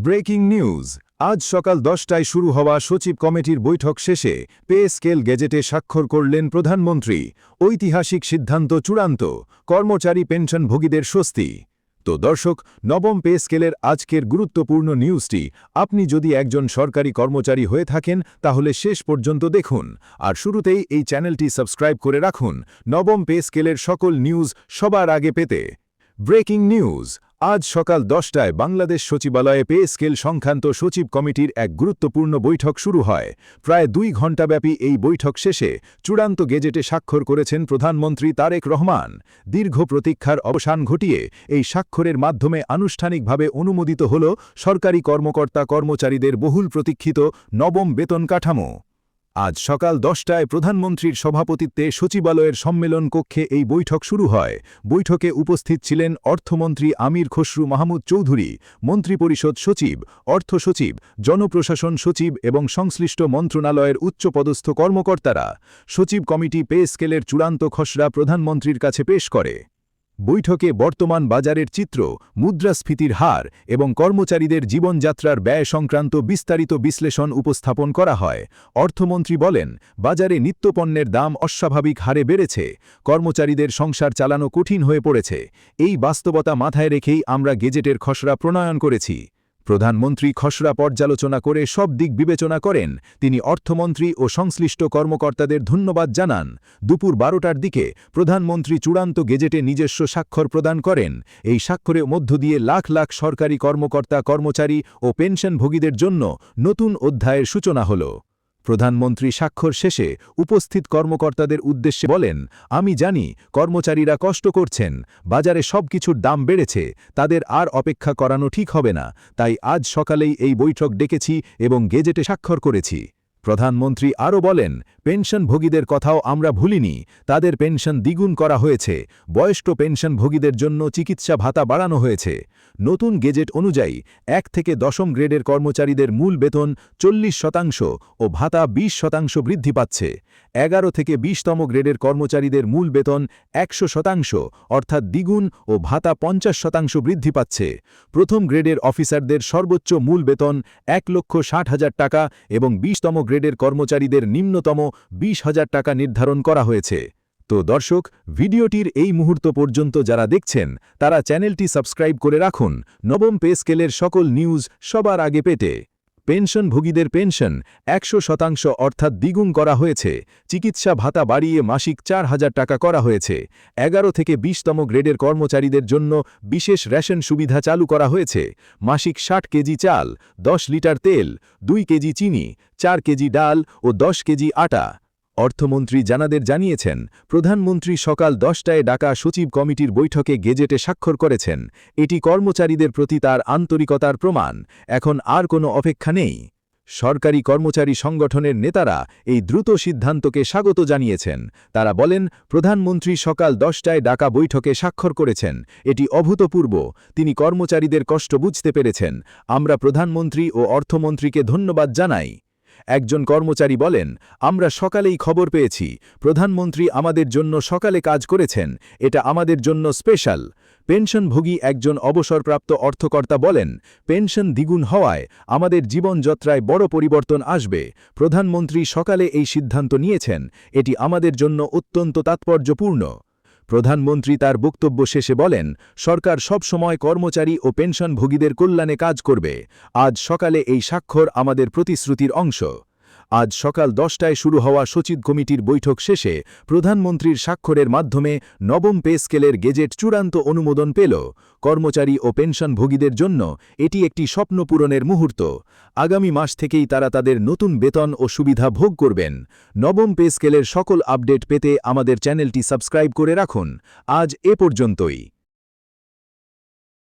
Breaking news. আজ সকাল 10টায় শুরু হওয়া সচিব কমিটির বৈঠক শেষে পে স্কেল গেজেটে স্বাক্ষর করলেন প্রধানমন্ত্রী। ঐতিহাসিক সিদ্ধান্ত চূড়ান্ত, কর্মচারী পেনশনভোগীদের স্বস্তি। তো দর্শক, নবম পে স্কেলের আজকের গুরুত্বপূর্ণ নিউজটি আপনি যদি একজন সরকারি কর্মচারী হয়ে থাকেন তাহলে শেষ পর্যন্ত দেখুন, আর শুরুতেই এই চ্যানেলটি সাবস্ক্রাইব করে রাখুন নবম পে স্কেলের সকল নিউজ সবার আগে পেতে। Breaking news. আজ সকাল 10টায় বাংলাদেশ সচিবালয়ে পে স্কেল সংক্রান্ত সচিব কমিটির এক গুরুত্বপূর্ণ বৈঠক শুরু হয়। প্রায় 2 ঘণ্টাব্যাপী এই বৈঠক শেষে চূড়ান্ত গেজেটে স্বাক্ষর করেছেন প্রধানমন্ত্রী তারেক রহমান। দীর্ঘ প্রতীক্ষার অবসান ঘটিয়ে এই স্বাক্ষরের মাধ্যমে আনুষ্ঠানিকভাবে অনুমোদিত হল সরকারি কর্মকর্তা কর্মচারীদের বহুল প্রতীক্ষিত নবম বেতন কাঠামো। আজ সকাল 10টায় প্রধানমন্ত্রীর সভাপতিত্বে সচিবালয়ের সম্মেলন কক্ষে এই বৈঠক শুরু হয়। বৈঠকে উপস্থিত ছিলেন অর্থমন্ত্রী আমির খসরু মাহমুদ চৌধুরী, মন্ত্রিপরিষদ সচিব, অর্থ সচিব, জনপ্রশাসন সচিব এবং সংশ্লিষ্ট মন্ত্রণালয়ের উচ্চপদস্থ কর্মকর্তারা। সচিব কমিটি পে স্কেলের চূড়ান্ত খসড়া প্রধানমন্ত্রীর কাছে পেশ করে। বৈঠকে বর্তমান বাজারের চিত্র, মুদ্রাস্ফীতির হার এবং কর্মচারীদের জীবনযাত্রার ব্যয় সংক্রান্ত বিস্তারিত বিশ্লেষণ উপস্থাপন করা হয়। অর্থমন্ত্রী বলেন, বাজারে নিত্যপণ্যের দাম অস্বাভাবিক হারে বেড়েছে, কর্মচারীদের সংসার চালানো কঠিন হয়ে পড়েছে। এই বাস্তবতা মাথায় রেখেই আমরা গেজেটের খসড়া প্রণয়ন করেছি। প্রধানমন্ত্রী খসড়া পর্যালোচনা করে সব দিক বিবেচনা করেন। তিনি অর্থমন্ত্রী ও সংশ্লিষ্ট কর্মকর্তাদের ধন্যবাদ জানান। দুপুর 12টার দিকে প্রধানমন্ত্রী চূড়ান্ত গেজেটে নিজস্ব স্বাক্ষর প্রদান করেন। এই স্বাক্ষরের মধ্য দিয়ে লাখ লাখ সরকারি কর্মকর্তা কর্মচারী ও পেনশনভোগীদের জন্য নতুন অধ্যায়ের সূচনা হল। প্রধানমন্ত্রী স্বাক্ষর শেষে উপস্থিত কর্মকর্তাদের উদ্দেশ্যে বলেন, আমি জানি কর্মচারীরা কষ্ট করছেন, বাজারে সবকিছুর দাম বেড়েছে, তাদের আর অপেক্ষা করানো ঠিক হবে না, তাই আজ সকালেই এই বৈঠক ডেকেছি এবং গেজেটে স্বাক্ষর করেছি। প্রধানমন্ত্রী আরও বলেন, পেনশনভোগীদের কথাও আমরা ভুলিনি, তাদের পেনশন দ্বিগুণ করা হয়েছে, বয়স্ক পেনশনভোগীদের জন্য চিকিৎসা ভাতা বাড়ানো হয়েছে। নতুন গেজেট অনুযায়ী 1 থেকে 10ম গ্রেডের কর্মচারীদের মূল বেতন 40% ও ভাতা 20% বৃদ্ধি পাচ্ছে। 11 থেকে 20তম গ্রেডের কর্মচারীদের মূল বেতন 100% অর্থাৎ দ্বিগুণ ও ভাতা 50% বৃদ্ধি পাচ্ছে। প্রথম গ্রেডের অফিসারদের সর্বোচ্চ মূল বেতন 1,60,000 টাকা এবং 20তম গ্রেডের কর্মচারীদের নিম্নতম 20,000 টাকা নির্ধারণ করা হয়েছে। তো দর্শক, ভিডিওটির এই মুহূর্ত পর্যন্ত যারা দেখছেন তারা চ্যানেলটি সাবস্ক্রাইব করে রাখুন নবম পে স্কেলের সকল নিউজ সবার আগে পেতে। পেনশনভোগীদের পেনশন 100% অর্থাৎ দ্বিগুণ করা হয়েছে। চিকিৎসা ভাতা বাড়িয়ে মাসিক 4,000 টাকা করা হয়েছে। 11 থেকে 20তম গ্রেডের কর্মচারীদের জন্য বিশেষ রেশন সুবিধা চালু করা হয়েছে। মাসিক 60 কেজি চাল, 10 লিটার তেল, 2 কেজি চিনি, 4 কেজি ডাল ও 10 কেজি আটা। অর্থমন্ত্রী জানিয়েছেন, প্রধানমন্ত্রী সকাল 10টায় ডাকা সচিব কমিটির বৈঠকে গেজেটে স্বাক্ষর করেছেন। এটি কর্মচারীদের প্রতি তার আন্তরিকতার প্রমাণ। এখন আর কোনো অপেক্ষা নেই। সরকারি কর্মচারী সংগঠনের নেতারা এই দ্রুত সিদ্ধান্তকে স্বাগত জানিয়েছেন। তারা বলেন, প্রধানমন্ত্রী সকাল 10টায় ডাকা বৈঠকে স্বাক্ষর করেছেন, এটি অভূতপূর্ব। তিনি কর্মচারীদের কষ্ট বুঝতে পেরেছেন। আমরা প্রধানমন্ত্রী ও অর্থমন্ত্রীকে ধন্যবাদ জানাই। একজন কর্মচারী বলেন, আমরা সকালেই খবর পেয়েছি, প্রধানমন্ত্রী আমাদের জন্য সকালে কাজ করেছেন, এটা আমাদের জন্য স্পেশাল। পেনশনভোগী একজন অবসরপ্রাপ্ত অর্থকর্তা বলেন, পেনশন দ্বিগুণ হওয়ায় আমাদের জীবনযাত্রায় বড় পরিবর্তন আসবে। প্রধানমন্ত্রী সকালে এই সিদ্ধান্ত নিয়েছেন, এটি আমাদের জন্য অত্যন্ত তাৎপর্যপূর্ণ। প্রধানমন্ত্রী তার বক্তব্য শেষে বলেন, সরকার সবসময় কর্মচারী ও পেনশনভোগীদের কল্যাণে কাজ করবে। আজ সকালে এই স্বাক্ষর আমাদের প্রতিশ্রুতির অংশ। আজ সকাল 10টায় শুরু হওয়া সচিব কমিটির বৈঠক শেষে প্রধানমন্ত্রীর স্বাক্ষরের মাধ্যমে নবম পে স্কেলের গেজেট চূড়ান্ত অনুমোদন পেল। কর্মচারী ও পেনশনভোগীদের জন্য এটি একটি স্বপ্ন পূরণের মুহূর্ত। আগামী মাস থেকেই তারা তাদের নতুন বেতন ও সুবিধা ভোগ করবেন। নবম পে স্কেলের সকল আপডেট পেতে আমাদের চ্যানেলটি সাবস্ক্রাইব করে রাখুন। আজ এ পর্যন্তই।